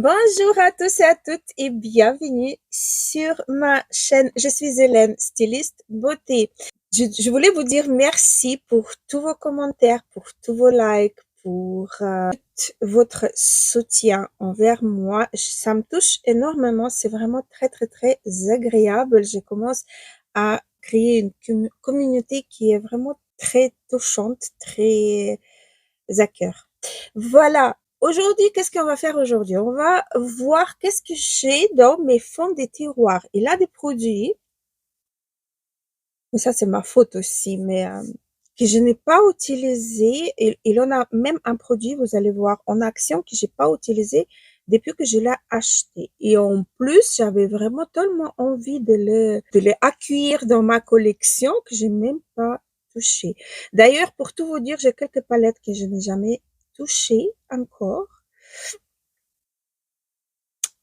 Bonjour à tous et à toutes et bienvenue sur ma chaîne. Je suis Hélène, styliste beauté. Je voulais vous dire merci pour tous vos commentaires, pour tous vos likes, pour tout votre soutien envers moi. Ça me touche énormément. C'est vraiment très, très, très agréable. Je commence à créer une communauté qui est vraiment très touchante, très à cœur. Voilà. Aujourd'hui, qu'est-ce qu'on va faire aujourd'hui? On va voir qu'est-ce que j'ai dans mes fonds des tiroirs. Il a des produits, mais ça c'est ma faute aussi, mais que je n'ai pas utilisé. Il en a même un produit, vous allez voir, en action que j'ai pas utilisé depuis que je l'ai acheté. Et en plus, j'avais vraiment tellement envie de le accueillir dans ma collection que j'ai même pas touché. D'ailleurs, pour tout vous dire, j'ai quelques palettes que je n'ai jamais touchées encore.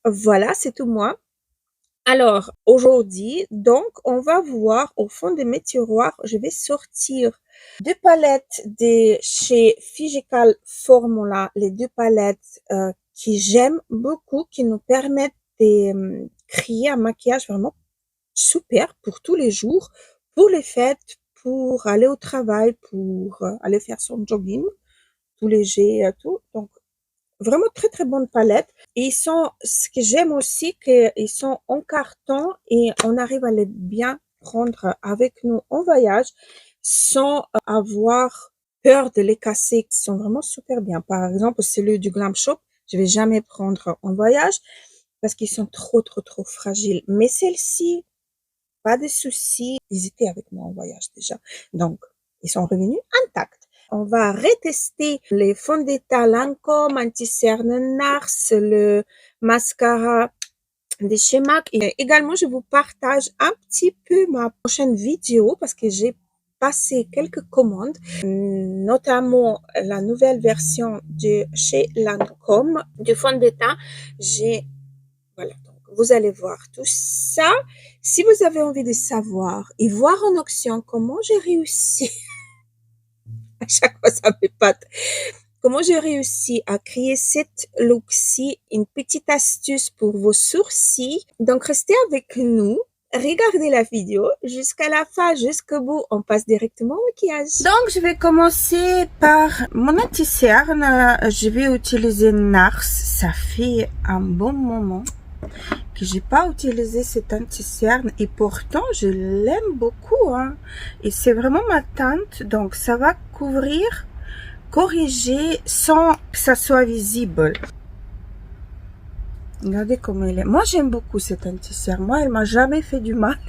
Voilà, c'est tout moi. Alors, aujourd'hui, donc, on va voir au fond de mes tiroirs, je vais sortir deux palettes de chez Physical Formula, les deux palettes que j'aime beaucoup, qui nous permettent de créer un maquillage vraiment super pour tous les jours, pour les fêtes, pour aller au travail, pour aller faire son jogging, tout léger, tout. Donc, vraiment très très bonne palette. Et ils sont, ce que j'aime aussi, qu'ils sont en carton et on arrive à les bien prendre avec nous en voyage sans avoir peur de les casser. Ils sont vraiment super bien. Par exemple, celui du Glam Shop, je vais jamais prendre en voyage parce qu'ils sont trop trop trop fragiles. Mais celle-ci, pas de soucis. Ils étaient avec moi en voyage déjà. Donc, ils sont revenus intacts. On va retester les fonds de teint Lancôme, anti-cerne Nars, le mascara de chez MAC. Et également, je vous partage un petit peu ma prochaine vidéo parce que j'ai passé quelques commandes, notamment la nouvelle version de chez Lancôme du fond de teint. Voilà, donc vous allez voir tout ça. Si vous avez envie de savoir et voir en action comment j'ai réussi, à chaque fois ça m'épate, comment j'ai réussi à créer cette look-ci, une petite astuce pour vos sourcils. Donc restez avec nous, regardez la vidéo jusqu'à la fin, jusqu'au bout. On passe directement au maquillage. Donc je vais commencer par mon anti-cerne. Je vais utiliser NARS. Ça fait un bon moment que j'ai pas utilisé cet anti-cerne et pourtant je l'aime beaucoup, hein. Et c'est vraiment ma teinte, donc ça va couvrir, corriger sans que ça soit visible. Regardez comment il est. Moi j'aime beaucoup cet anti-cerne. Moi elle m'a jamais fait du mal.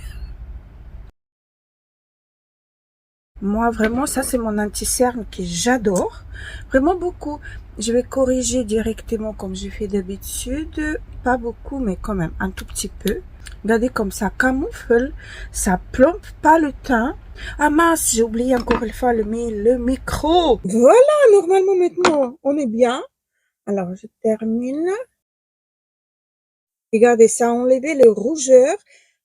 Moi, vraiment, ça, c'est mon anti-cerne que j'adore. Vraiment beaucoup. Je vais corriger directement comme je fais d'habitude. Pas beaucoup, mais quand même, un tout petit peu. Regardez comme ça camoufle. Ça plombe pas le teint. Ah mince, j'ai oublié encore une fois le micro. Voilà, normalement, maintenant, on est bien. Alors, je termine. Regardez, ça a enlevé le rougeur.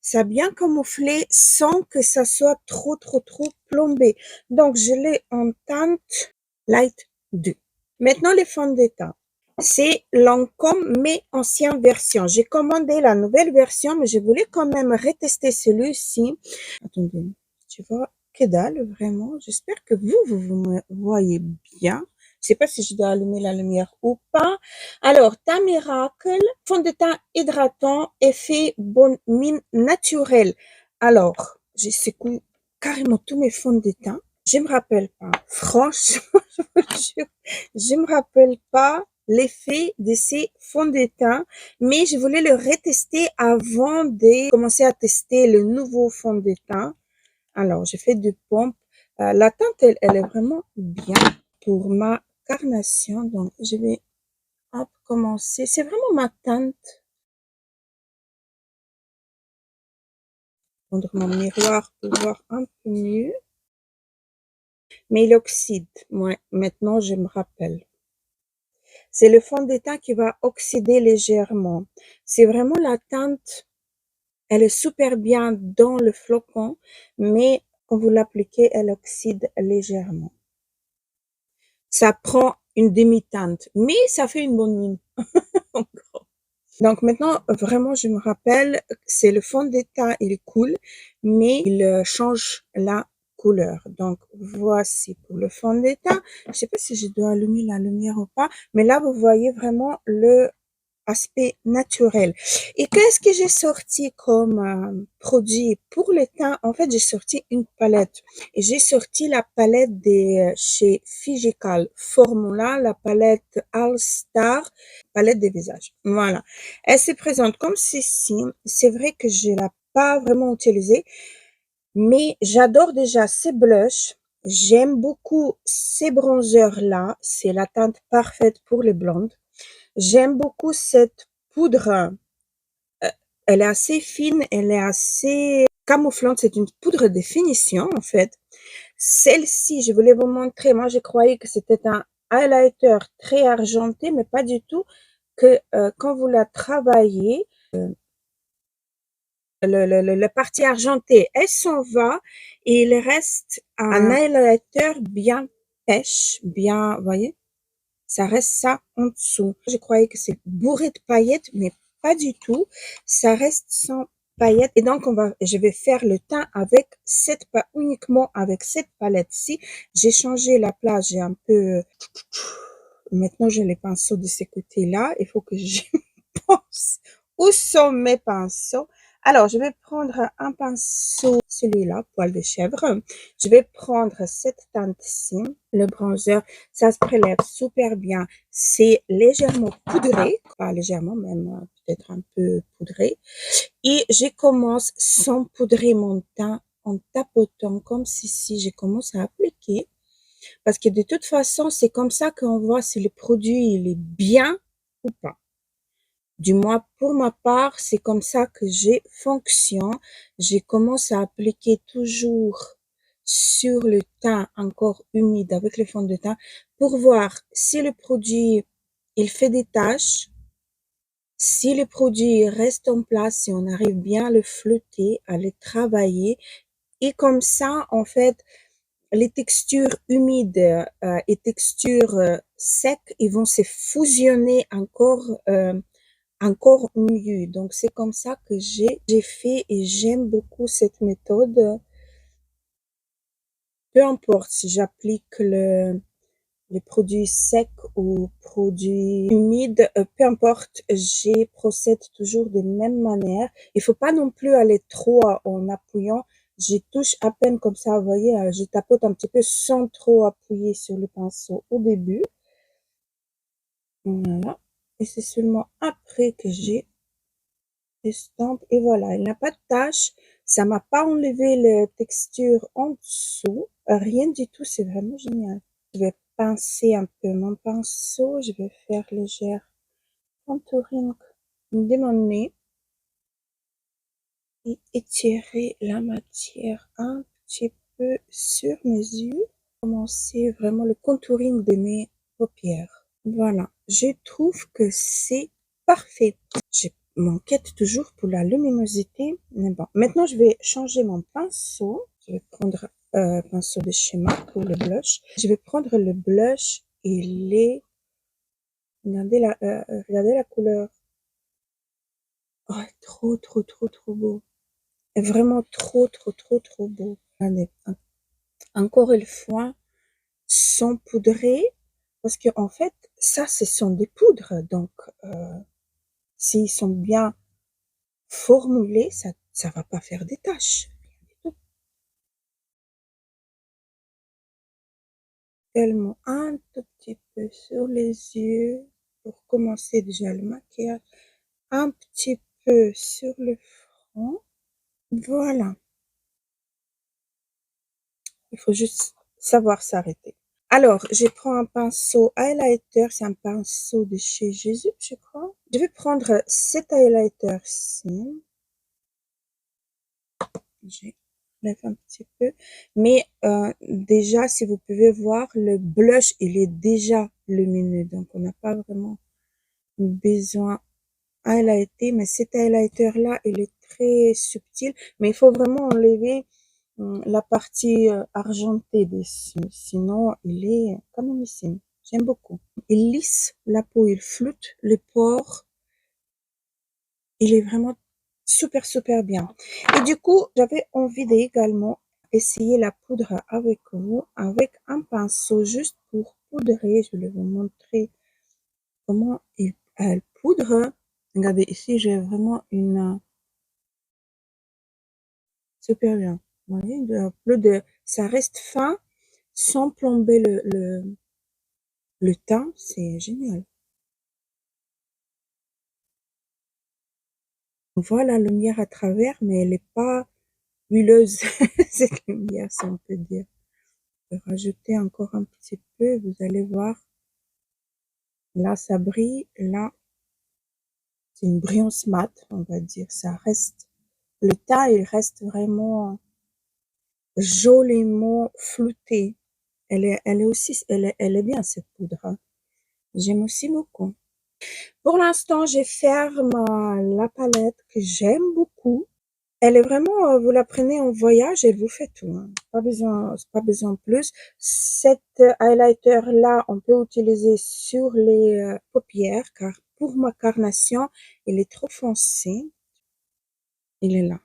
Ça a bien camouflé sans que ça soit trop, trop, trop plombé. Donc, je l'ai en teinte Light 2. Maintenant, les fonds de teint. C'est Lancôme, mais ancienne version. J'ai commandé la nouvelle version, mais je voulais quand même retester celui-ci. Attendez, tu vois, que dalle, vraiment. J'espère que vous me voyez bien. Je sais pas si je dois allumer la lumière ou pas. Alors, Teint Miracle, fond de teint hydratant, effet bonne mine naturelle. Alors, j'ai secoué carrément tous mes fonds de teint. Je me rappelle pas. Franchement, je vous jure, je me rappelle pas l'effet de ces fonds de teint, mais je voulais le retester avant de commencer à tester le nouveau fond de teint. Alors, j'ai fait du pompe. La teinte, elle est vraiment bien pour ma carnation. Donc, je vais hop, commencer. C'est vraiment ma teinte. Prendre mon miroir pour voir un peu mieux. Mais il oxyde. Ouais, maintenant, je me rappelle. C'est le fond de teint qui va oxyder légèrement. C'est vraiment la teinte. Elle est super bien dans le flocon, mais quand vous l'appliquez, elle oxyde légèrement. Ça prend une demi-teinte, mais ça fait une bonne mine. Donc maintenant, vraiment, je me rappelle, c'est le fond de teint, il est cool, mais il change la couleur. Donc voici pour le fond de teint. Je sais pas si je dois allumer la lumière ou pas, mais là, vous voyez vraiment le aspect naturel. Et qu'est-ce que j'ai sorti comme produit pour le teint? En fait, j'ai sorti une palette. Et j'ai sorti la palette chez Figical Formula, la palette All Star, palette des visages. Voilà. Elle se présente comme ceci. C'est vrai que je l'ai pas vraiment utilisée, mais j'adore déjà ces blushs. J'aime beaucoup ces bronzers-là. C'est la teinte parfaite pour les blondes. J'aime beaucoup cette poudre. Euh, Elle est assez fine, elle est assez camouflante. C'est une poudre de finition, en fait. Celle-ci, je voulais vous montrer. Moi, je croyais que c'était un highlighter très argenté, mais pas du tout. Que quand vous la travaillez, la partie argentée, elle s'en va et il reste un highlighter bien pêche, bien, vous voyez? Ça reste ça en dessous. Je croyais que c'est bourré de paillettes, mais pas du tout. Ça reste sans paillettes. Et donc, je vais faire le teint avec uniquement avec cette palette-ci. J'ai changé la place. J'ai un peu, maintenant j'ai les pinceaux de ce côté-là. Il faut que je pense où sont mes pinceaux. Alors, je vais prendre un pinceau, celui-là, poil de chèvre. Je vais prendre cette teinte-ci, le bronzer. Ça se prélève super bien. C'est légèrement poudré, pas légèrement, même peut-être un peu poudré. Et je commence sans poudrer mon teint en tapotant comme si je commence à appliquer. Parce que de toute façon, c'est comme ça qu'on voit si le produit il est bien ou pas. Du moins, pour ma part, c'est comme ça que j'ai fonctionne. Je commence à appliquer toujours sur le teint encore humide avec le fond de teint pour voir si le produit, il fait des taches, si le produit reste en place, si on arrive bien à le flotter, à le travailler. Et comme ça, en fait, les textures humides et textures secs, ils vont se fusionner encore mieux. Donc, c'est comme ça que j'ai fait et j'aime beaucoup cette méthode. Peu importe si j'applique les produits secs ou produits humides, peu importe, j'ai procède toujours de même manière. Il faut pas non plus aller trop en appuyant. Je touche à peine comme ça, vous voyez, je tapote un petit peu sans trop appuyer sur le pinceau au début. Voilà. Et c'est seulement après que j'ai estampe et voilà, il n'a pas de tache, ça m'a pas enlevé la texture en dessous, rien du tout, c'est vraiment génial. Je vais pincer un peu mon pinceau, je vais faire légère contouring de mon nez et étirer la matière un petit peu sur mes yeux. Commencer vraiment le contouring de mes paupières. Voilà, je trouve que c'est parfait. Je m'inquiète toujours pour la luminosité, mais bon. Maintenant, je vais changer mon pinceau. Je vais prendre pinceau de schéma pour le blush. Je vais prendre le blush et regardez la couleur. Oh, trop, trop, trop, trop beau. Vraiment trop, trop, trop, trop beau. Regardez. Encore une fois, sans poudrer, parce que en fait, ça, ce sont des poudres. Donc, s'ils sont bien formulés, ça va pas faire des taches. Tellement un tout petit peu sur les yeux pour commencer déjà le maquillage. Un petit peu sur le front. Voilà. Il faut juste savoir s'arrêter. Alors, je prends un pinceau highlighter. C'est un pinceau de chez Jésus, je crois. Je vais prendre cet highlighter-ci. J'enlève un petit peu. Mais déjà, si vous pouvez voir, le blush, il est déjà lumineux. Donc, on n'a pas vraiment besoin highlighter. Mais cet highlighter-là, il est très subtil. Mais il faut vraiment enlever la partie argentée dessus. Sinon, il est énormissime. J'aime beaucoup. Il lisse la peau, il floute les pores. il est vraiment super, super bien. Et du coup, j'avais envie d'également essayer la poudre avec vous, avec un pinceau juste pour poudrer. Je vais vous montrer comment elle poudre. Regardez, ici, j'ai vraiment une super bien. Vous voyez, ça reste fin sans plomber le teint. C'est génial. On voit la lumière à travers, mais elle n'est pas huileuse, cette lumière, si on peut dire. Je vais rajouter encore un petit peu, vous allez voir. Là, ça brille. Là, c'est une brillance mat, on va dire. Ça reste, le teint, il reste vraiment joliment flouté. Elle est aussi, elle est bien, cette poudre, hein. J'aime aussi beaucoup. Pour l'instant, je ferme la palette que j'aime beaucoup. Elle est vraiment, vous la prenez en voyage, elle vous fait tout, hein. Pas besoin de plus. Cet highlighter-là, on peut utiliser sur les paupières, car pour ma carnation, il est trop foncé. Il est là.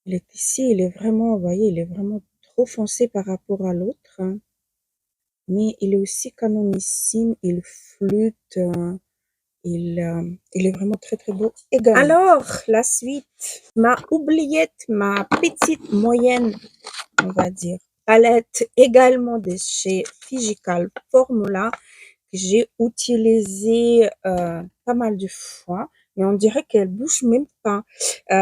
Il est ici, il est vraiment, vous voyez, il est vraiment trop foncé par rapport à l'autre, hein. Mais il est aussi canonissime, il flûte, il est vraiment très très beau également. Alors, la suite, ma oubliette, ma petite moyenne, on va dire, palette également de chez Phygical Formula que j'ai utilisé pas mal de fois, mais on dirait qu'elle bouge même pas.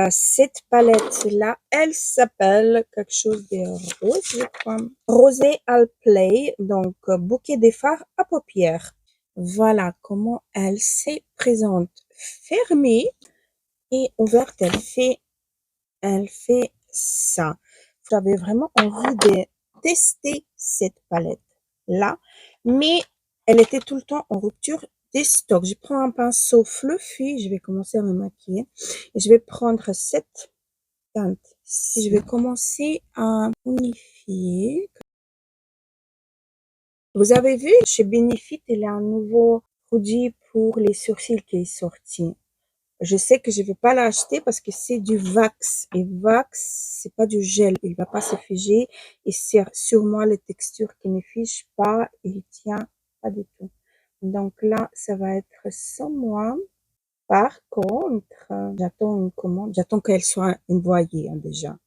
Cette palette-là, elle s'appelle quelque chose de rose, je crois. Rosé All Play, donc bouquet de fards à paupières. Voilà comment elle se présente fermée et ouverte. Elle fait ça. J'avais vraiment envie de tester cette palette-là, mais elle était tout le temps en rupture des stocks. Je prends un pinceau fluffy, je vais commencer à me maquiller et je vais prendre cette teinte. Je vais commencer à unifier. Vous avez vu, chez Benefit, il y a un nouveau produit pour les sourcils qui est sorti. Je sais que je vais pas l'acheter parce que c'est du wax. Et wax, c'est pas du gel. Il va pas se figer. Et c'est sûrement les textures qui ne figent pas. Il tient pas du tout. Donc là, ça va être sans moi. Par contre, j'attends une commande. J'attends qu'elle soit envoyée, hein, déjà.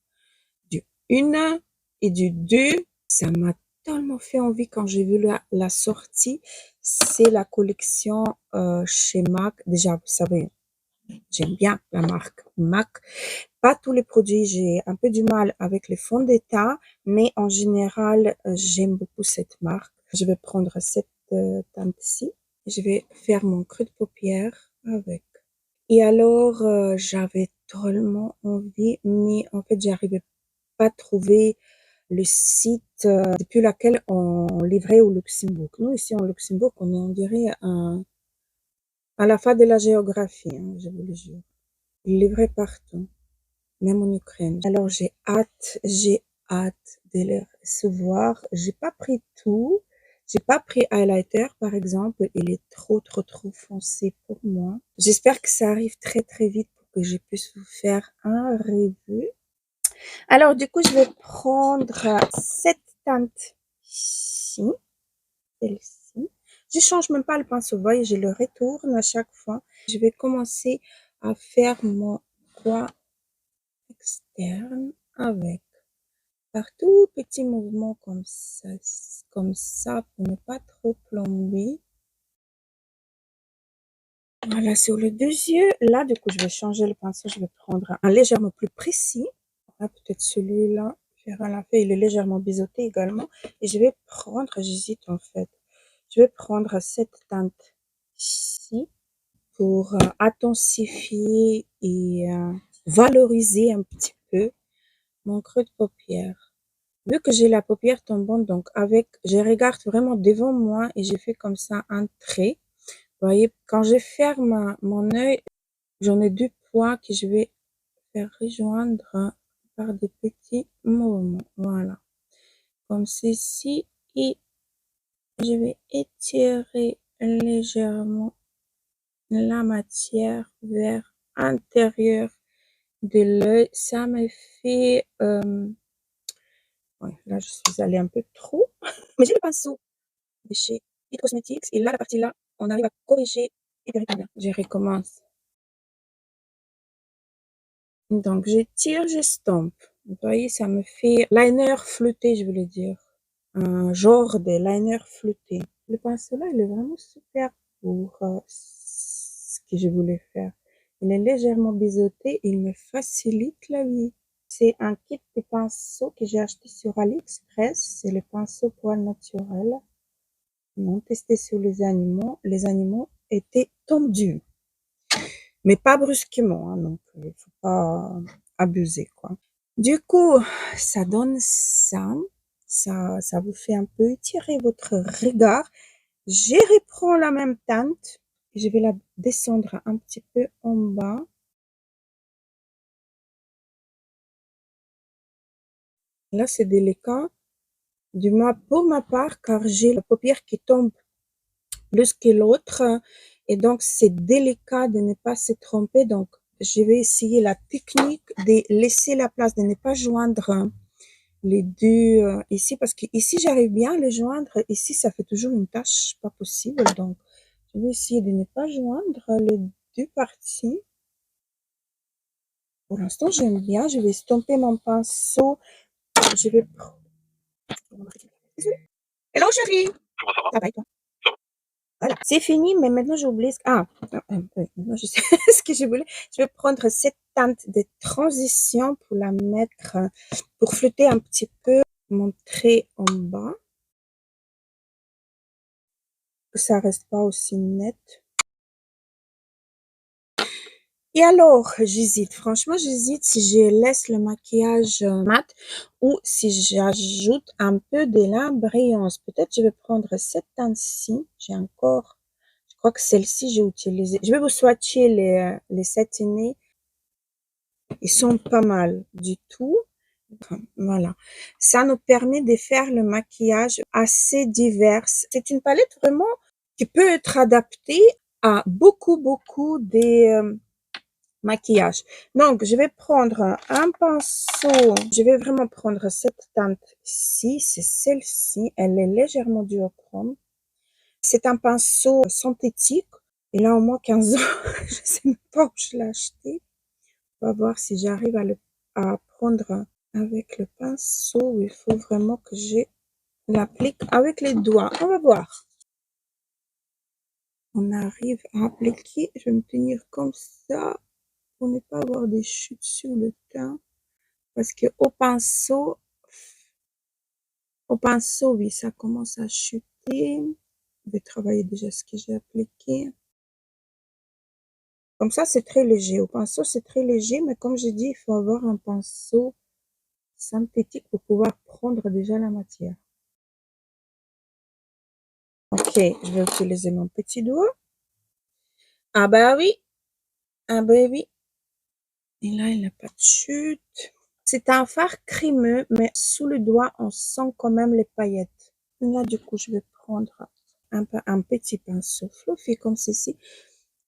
Du 1 et du 2. Ça m'a tellement fait envie quand j'ai vu la sortie. C'est la collection chez MAC. Déjà, vous savez, j'aime bien la marque MAC. Pas tous les produits, j'ai un peu du mal avec les fonds de teint, mais en général, j'aime beaucoup cette marque. Je vais prendre cette teinte-ci. Je vais faire mon creux de paupière avec. Et alors, j'avais tellement envie, mais en fait, j'arrivais pas à trouver le site depuis lequel on livrait au Luxembourg. Nous, ici en Luxembourg, on est, on dirait, à la fin de la géographie, hein, je vous le jure. Livré partout, même en Ukraine. Alors j'ai hâte de les recevoir. J'ai pas pris tout. J'ai pas pris highlighter, par exemple. Il est trop foncé pour moi. J'espère que ça arrive très vite pour que je puisse vous faire un review. Alors, du coup, je vais prendre cette teinte-ci, celle-ci. Je change même pas le pinceau, vous voyez, je le retourne à chaque fois. Je vais commencer à faire mon coin externe avec par tout petit mouvement comme ça pour ne pas trop plomber. Voilà, sur les deux yeux. Là, du coup, je vais changer le pinceau. Je vais prendre un légèrement plus précis. Voilà, peut-être celui-là. Il est légèrement biseauté également. Et je vais prendre, j'hésite en fait. Je vais prendre cette teinte-ci pour intensifier et valoriser un petit peu mon creux de paupière. Vu que j'ai la paupière tombante, donc je regarde vraiment devant moi et je fais comme ça un trait. Vous voyez, quand je ferme mon œil, j'en ai deux points que je vais faire rejoindre par des petits mouvements. Voilà. Comme ceci. Et je vais étirer légèrement la matière vers l'intérieur de l'œil. Ça me fait... ouais, là, je suis allée un peu trop. Mais j'ai le pinceau de chez It Cosmetics. Et là, la partie là, on arrive à corriger hyper bien. Je recommence. Donc, je tire, j'estompe. Vous voyez, ça me fait liner flouté, je voulais dire. Un genre de liner flouté. Le pinceau là, il est vraiment super pour ce que je voulais faire. Il est légèrement biseauté, il me facilite la vie. C'est un kit de pinceaux que j'ai acheté sur AliExpress. C'est le pinceau poil naturel. Ils m'ont testé sur les animaux. Les animaux étaient tendus. Mais pas brusquement, hein, donc il faut pas abuser, quoi. Du coup, ça donne ça. Ça vous fait un peu étirer votre regard. Je reprends la même teinte et je vais la descendre un petit peu en bas. Là, c'est délicat, du moins pour ma part, car j'ai la paupière qui tombe plus que l'autre. Et donc, c'est délicat de ne pas se tromper. Donc, je vais essayer la technique de laisser la place, de ne pas joindre les deux ici, parce que ici, j'arrive bien à les joindre. Ici, ça fait toujours une tache pas possible. Donc, je vais essayer de ne pas joindre les deux parties. Pour l'instant, j'aime bien. Je vais estomper mon pinceau. Je vais... Hello, chérie! Ça va et toi? Voilà, c'est fini, mais maintenant j'ai oublié. Ah, oui, maintenant je sais ce que je voulais. Je vais prendre cette teinte de transition pour la mettre, pour flouter un petit peu mon trait en bas, que ça reste pas aussi net. Et alors, j'hésite. Franchement, j'hésite si je laisse le maquillage mat ou si j'ajoute un peu de la brillance. Peut-être je vais prendre cette teinte-ci. J'ai encore, je crois que celle-ci, j'ai utilisé. Je vais vous swatcher les satinés. Ils sont pas mal du tout. Voilà. Ça nous permet de faire le maquillage assez divers. C'est une palette vraiment qui peut être adaptée à beaucoup des maquillages. Donc, je vais prendre un pinceau. Je vais vraiment prendre cette teinte-ci. C'est celle-ci. Elle est légèrement duochrome. C'est un pinceau synthétique. Il a au moins 15 ans. Je sais même pas où je l'ai acheté. On va voir si j'arrive à prendre avec le pinceau. Il faut vraiment que je l'applique avec les doigts. On va voir. On arrive à appliquer. Je vais me tenir comme ça pour ne pas avoir des chutes sur le teint. Parce que au pinceau, oui, ça commence à chuter. Je vais travailler déjà ce que j'ai appliqué. Comme ça, c'est très léger. Au pinceau, c'est très léger, mais comme j'ai dit, il faut avoir un pinceau synthétique pour pouvoir prendre déjà la matière. Ok, je vais utiliser mon petit doigt. Ah bah oui, ah bah oui. Et là, il n'a pas de chute. C'est un fard crémeux, mais sous le doigt, on sent quand même les paillettes. Et là, du coup, je vais prendre un petit pinceau fluffy comme ceci.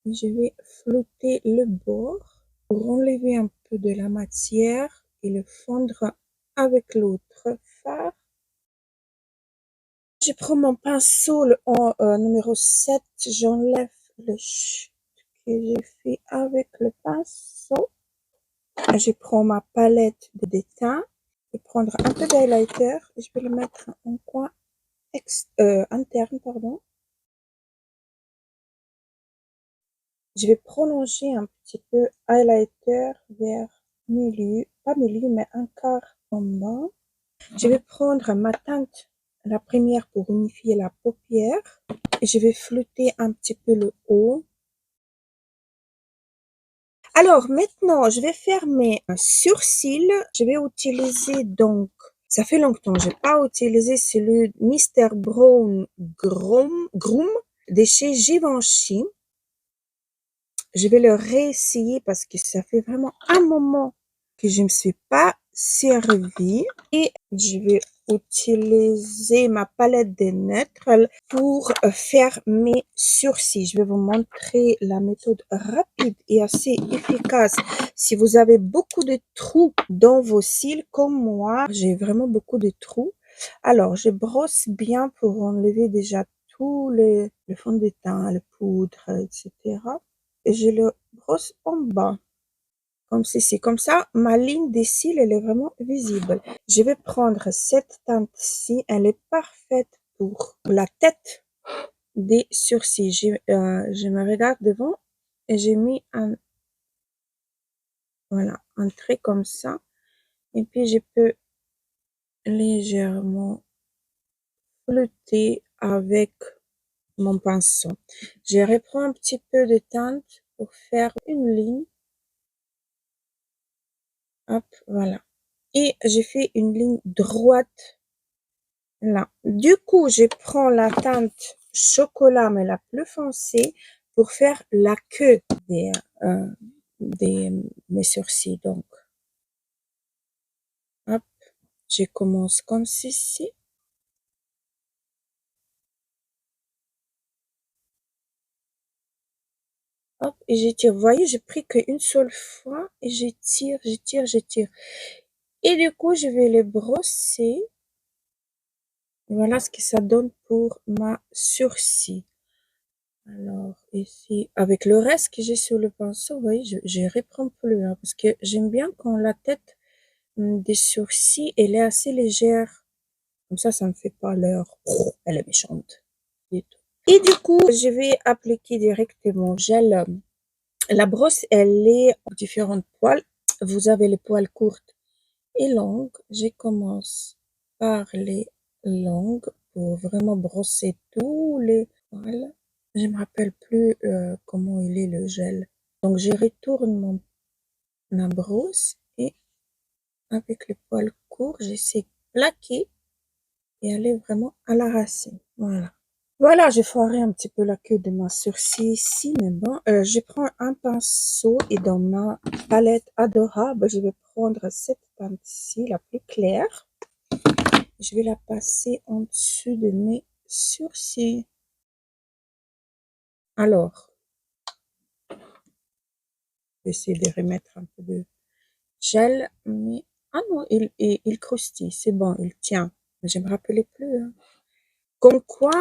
Et je vais flouter le bord pour enlever un peu de la matière et le fondre avec l'autre fard. Je prends mon pinceau numéro 7, j'enlève le chute que j'ai fait avec le pinceau. Je prends ma palette de déteint, je vais prendre un peu d'highlighter et je vais le mettre en coin interne, pardon. Je vais prolonger un petit peu highlighter vers milieu, pas milieu, mais un quart en bas. Je vais prendre ma teinte, la première pour unifier la paupière. Et je vais flouter un petit peu le haut. Alors maintenant, je vais faire mes sourcils. Je vais utiliser donc, ça fait longtemps, j'ai pas utilisé celui Mr. Brown Groom de chez Givenchy. Je vais le réessayer parce que ça fait vraiment un moment que je ne me suis pas servi et je vais utiliser ma palette des neutres pour faire mes sourcils. Je vais vous montrer la méthode rapide et assez efficace. Si vous avez beaucoup de trous dans vos cils comme moi, j'ai vraiment beaucoup de trous. Alors, je brosse bien pour enlever déjà tout le fond de teint, la poudre, etc. Et je le brosse en bas. Comme ceci. Comme ça, ma ligne des cils, elle est vraiment visible. Je vais prendre cette teinte-ci. Elle est parfaite pour la tête des sourcils. Je me regarde devant et j'ai mis voilà, un trait comme ça. Et puis, je peux légèrement flouter avec mon pinceau. Je reprends un petit peu de teinte pour faire une ligne. Hop, voilà. Et j'ai fait une ligne droite là. Du coup, je prends la teinte chocolat, mais la plus foncée, pour faire la queue euh, des mes sourcils. Donc, hop, je commence comme ceci. Hop, et je tire. Vous voyez, j'ai pris qu'une seule fois et je tire, je tire, je tire. Et du coup, je vais les brosser. Voilà ce que ça donne pour ma sourcil. Alors, ici, avec le reste que j'ai sur le pinceau, vous voyez, je reprends plus, hein, parce que j'aime bien quand la tête des sourcils, elle est assez légère. Comme ça me fait pas l'air, oh, elle est méchante. Du tout. Et du coup, je vais appliquer directement gel. La brosse, elle est en différentes poils. Vous avez les poils courtes et longues. Je commence par les longues pour vraiment brosser tous les poils. Je me rappelle plus comment il est le gel. Donc je retourne ma brosse et avec les poils courts, j'essaie de plaquer et aller vraiment à la racine. Voilà. Voilà, j'ai foiré un petit peu la queue de ma sourcil ici, mais bon, je prends un pinceau et dans ma palette adorable, je vais prendre cette teinte-ci, la plus claire. Je vais la passer en dessous de mes sourcils. Alors, je vais essayer de remettre un peu de gel, mais ah non, il croustille, c'est bon, il tient. Je me rappelais plus, hein. Comme quoi,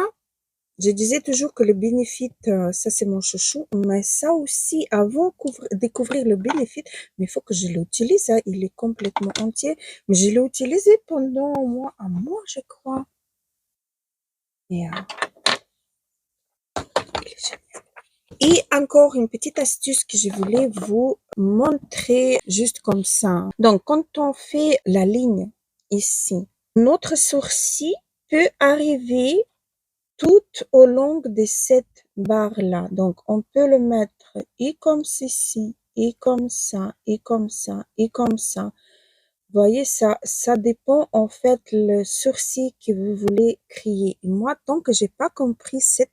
je disais toujours que le bénéfice, ça c'est mon chouchou, mais ça aussi, avant de découvrir le bénéfice, mais il faut que je l'utilise, hein, il est complètement entier, mais je l'ai utilisé pendant au moins un mois, je crois. Et, et encore une petite astuce que je voulais vous montrer juste comme ça, hein. Donc, quand on fait la ligne ici, notre sourcil peut arriver tout au long de cette barre-là. Donc, on peut le mettre et comme ceci, et comme ça, et comme ça, et comme ça. Vous voyez, ça dépend en fait le sourcil que vous voulez créer. Et moi, tant que j'ai pas compris cette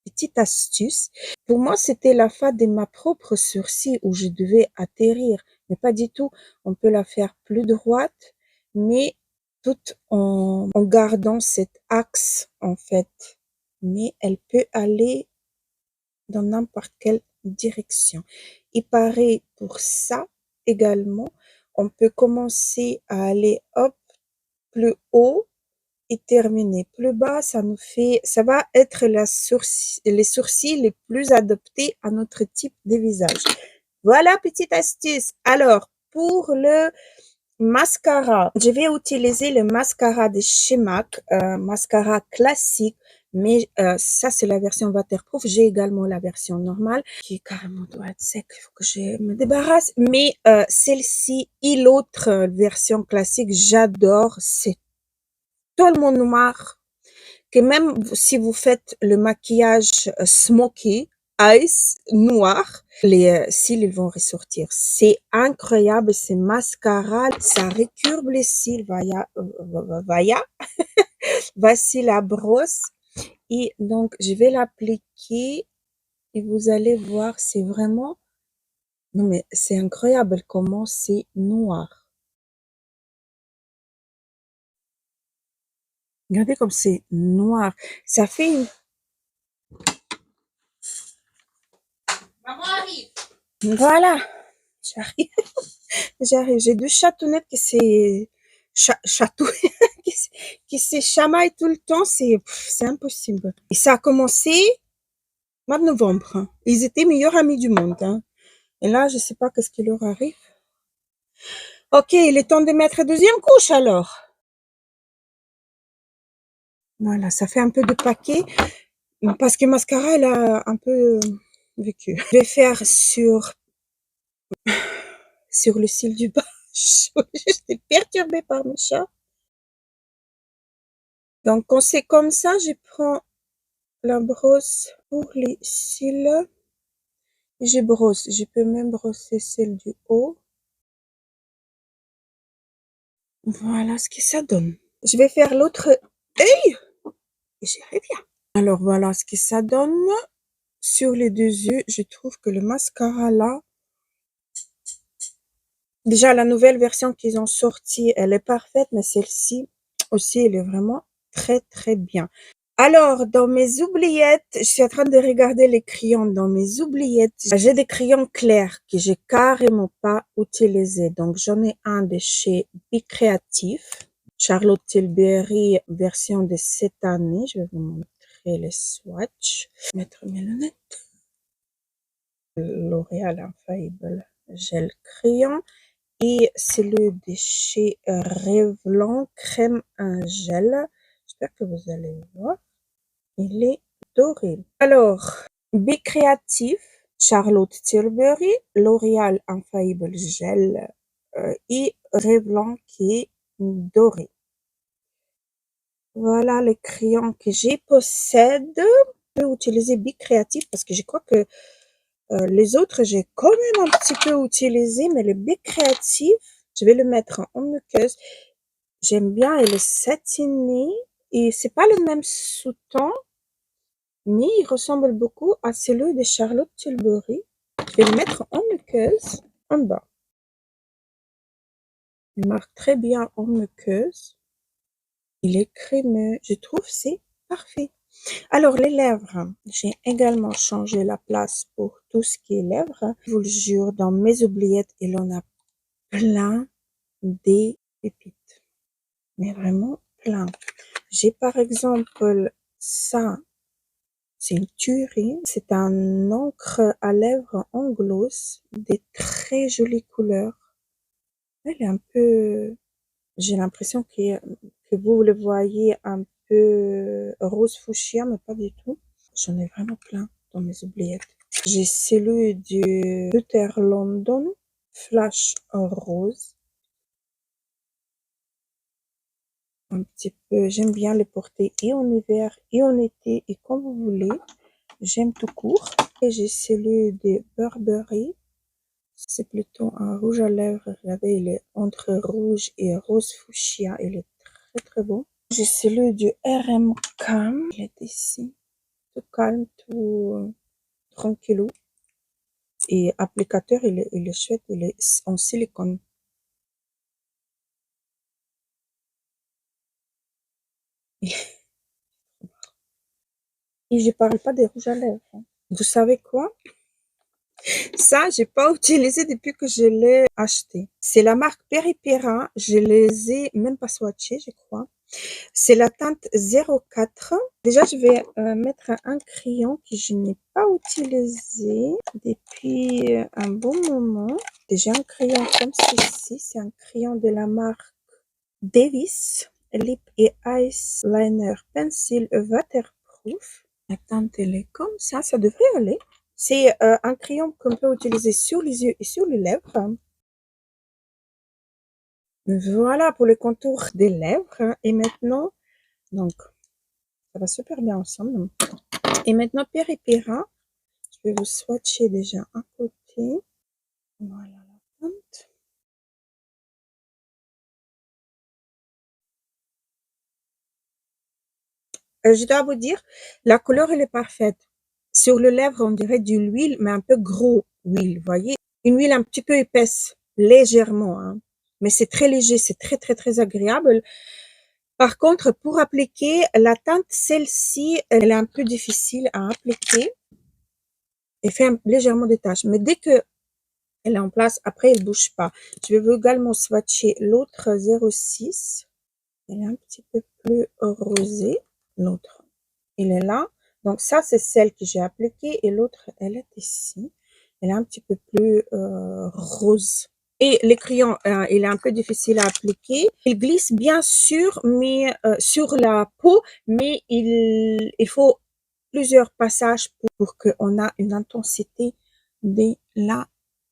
petite astuce, pour moi, c'était la fin de ma propre sourcil où je devais atterrir, mais pas du tout. On peut la faire plus droite, mais tout en gardant cet axe, en fait. Mais elle peut aller dans n'importe quelle direction. Et pareil pour ça également, on peut commencer à aller hop, plus haut et terminer plus bas, ça va être les sourcils les plus adaptés à notre type de visage. Voilà, petite astuce. Alors, pour le mascara, je vais utiliser le mascara de chez MAC, mascara classique, mais ça c'est la version waterproof. J'ai également la version normale qui carrément doit être sec, il faut que je me débarrasse. Mais celle-ci et l'autre version classique, j'adore, c'est tellement noir que même si vous faites le maquillage smoky, ice, noir, les cils ils vont ressortir. C'est incroyable, c'est mascara, ça récurve les cils. Voici la brosse. Et donc, je vais l'appliquer et vous allez voir, c'est vraiment, non mais c'est incroyable comment c'est noir. Regardez comme c'est noir. Ça fait une... Maman arrive. Voilà. J'arrive. J'arrive. J'ai deux chatounettes qui s'est... Chatou... qui se chamaillent tout le temps. C'est impossible. Et ça a commencé mois de novembre. Hein. Ils étaient meilleurs amis du monde. Hein. Et là, je sais pas qu'est-ce qui leur arrive. Ok, il est temps de mettre la deuxième couche alors. Voilà, ça fait un peu de paquet. Parce que mascara, elle a un peu vécu. Je vais faire sur le cil du bas. J'étais perturbée par mes chats. Donc, quand c'est comme ça, je prends la brosse pour les cils. Je brosse. Je peux même brosser celle du haut. Voilà ce que ça donne. Je vais faire l'autre œil. Et j'y reviens. Alors, voilà ce que ça donne. Sur les deux yeux, je trouve que le mascara là, déjà la nouvelle version qu'ils ont sortie, elle est parfaite, mais celle-ci aussi, elle est vraiment très très bien. Alors, dans mes oubliettes, je suis en train de regarder les crayons dans mes oubliettes. J'ai des crayons clairs que j'ai carrément pas utilisés. Donc, j'en ai un de chez Bicreatif, Charlotte Tilbury, version de cette année. Je vais vous montrer les swatchs. Je vais mettre mes lunettes. L'Oréal Infallible Gel Crayon. Et celui de chez Revlon Crème Gel. J'espère que vous allez voir. Il est doré. Alors, Bicreatif, Charlotte Tilbury, L'Oréal Infallible Gel et Revlon qui est doré. Voilà les crayons que j'ai possède. Je peux utiliser Bicreatif parce que je crois que les autres, j'ai quand même un petit peu utilisé, mais le Bicreatif, je vais le mettre en muqueuse. J'aime bien, elle est satinée et c'est pas le même sous-ton, mais il ressemble beaucoup à celui de Charlotte Tilbury. Je vais le mettre en muqueuse, en bas. Il marque très bien en muqueuse. Il est crémeux. Je trouve c'est parfait. Alors, les lèvres. J'ai également changé la place pour tout ce qui est lèvres. Je vous le jure, dans mes oubliettes, il en a plein des pépites. Mais vraiment plein. J'ai par exemple ça. C'est une tuerie. C'est un encre à lèvres en gloss, des très jolies couleurs. Elle est un peu, j'ai l'impression que vous le voyez un peu rose fuchsia, mais pas du tout. J'en ai vraiment plein dans mes oubliettes. J'ai celui du Butter London Flash en rose. Un petit peu, j'aime bien les porter et en hiver et en été et quand vous voulez. J'aime tout court. Et j'ai celui de Burberry. C'est plutôt un rouge à lèvres. Regardez, il est entre rouge et rose fuchsia. Il est très très beau. J'ai celui du RM Calm. Il est ici. Tout calme, tout tranquillou. Et applicateur, il est chouette. Il est en silicone. Et je parle pas des rouges à lèvres. Hein. Vous savez quoi? Ça, j'ai pas utilisé depuis que je l'ai acheté. C'est la marque Peripera. Je les ai même pas swatchés, je crois. C'est la teinte 04. Déjà, je vais mettre un crayon que je n'ai pas utilisé depuis un bon moment. Déjà, un crayon comme ceci. C'est un crayon de la marque Davis. Lip et Eyeliner Pencil Waterproof. La teinte, elle est comme ça. Ça devrait aller. C'est un crayon qu'on peut utiliser sur les yeux et sur les lèvres. Voilà pour le contour des lèvres. Et maintenant, donc, ça va super bien ensemble. Et maintenant, Peripera. Je vais vous swatcher déjà un côté. Voilà la teinte. Je dois vous dire, la couleur, elle est parfaite. Sur le lèvre, on dirait de l'huile, mais un peu gros huile, voyez. Une huile un petit peu épaisse, légèrement. Hein. Mais c'est très léger, c'est très, très, très agréable. Par contre, pour appliquer la teinte, celle-ci, elle est un peu difficile à appliquer et fait légèrement des taches. Mais dès que elle est en place, après, elle bouge pas. Je vais également swatcher l'autre 06. Elle est un petit peu plus rosée. L'autre, il est là. Donc ça, c'est celle que j'ai appliquée et l'autre, elle est ici. Elle est un petit peu plus rose. Et le crayon, il est un peu difficile à appliquer. Il glisse bien sûr, mais sur la peau, mais il faut plusieurs passages pour qu'on a une intensité de la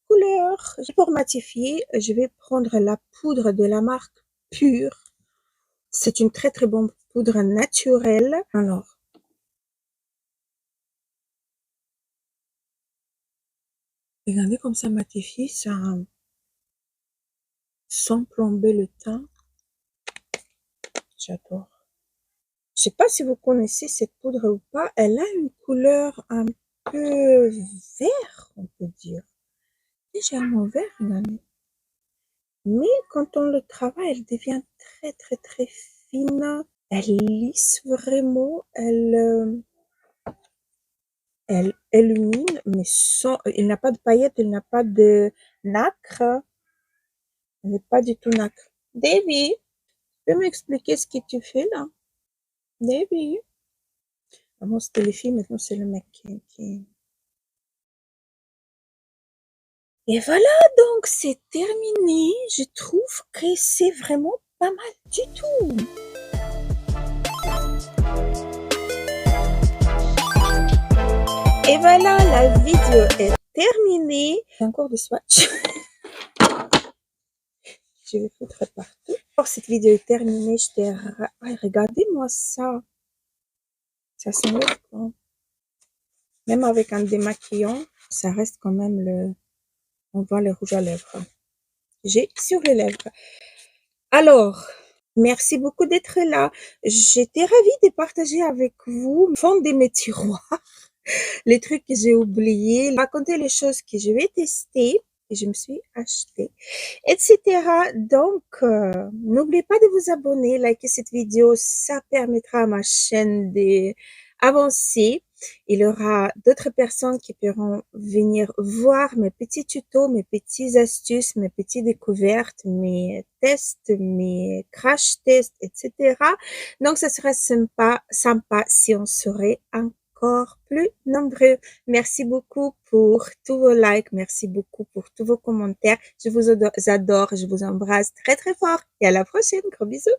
couleur. Pour matifier, je vais prendre la poudre de la marque Pure. C'est une très très bonne poudre naturelle. Alors, regardez comme ça matifie, ça sans plomber le teint. J'adore. Je sais pas si vous connaissez cette poudre ou pas. Elle a une couleur un peu vert, on peut dire. Légèrement vert, regardez. Mais quand on le travaille, elle devient très très très fine. Elle lisse vraiment. Elle illumine, mais sans, il n'a pas de paillettes, il n'a pas de nacre. Elle n'est pas du tout nacre. Davy, tu peux m'expliquer ce que tu fais là? Davy. Avant c'était les filles, maintenant c'est le mec qui... Et voilà, donc c'est terminé. Je trouve que c'est vraiment pas mal du tout. Et voilà, la vidéo est terminée. J'ai encore des swatchs. Je vais foutre partout. Alors, cette vidéo est terminée. Regardez-moi ça. Ça s'enlève pas. Même avec un démaquillant, ça reste quand même on voit le rouge à lèvres. J'ai sur les lèvres. Alors, merci beaucoup d'être là. J'étais ravie de partager avec vous, fonder mes tiroirs, les trucs que j'ai oubliés, raconter les choses que je vais tester, que je me suis acheté, etc. Donc, n'oubliez pas de vous abonner, liker cette vidéo, ça permettra à ma chaîne d'avancer. Il y aura d'autres personnes qui pourront venir voir mes petits tutos, mes petites astuces, mes petites découvertes, mes tests, mes crash tests, etc. Donc, ça serait sympa si on serait encore plus nombreux. Merci beaucoup pour tous vos likes. Merci beaucoup pour tous vos commentaires. Je vous adore. Je vous embrasse très, très fort et à la prochaine. Gros bisous.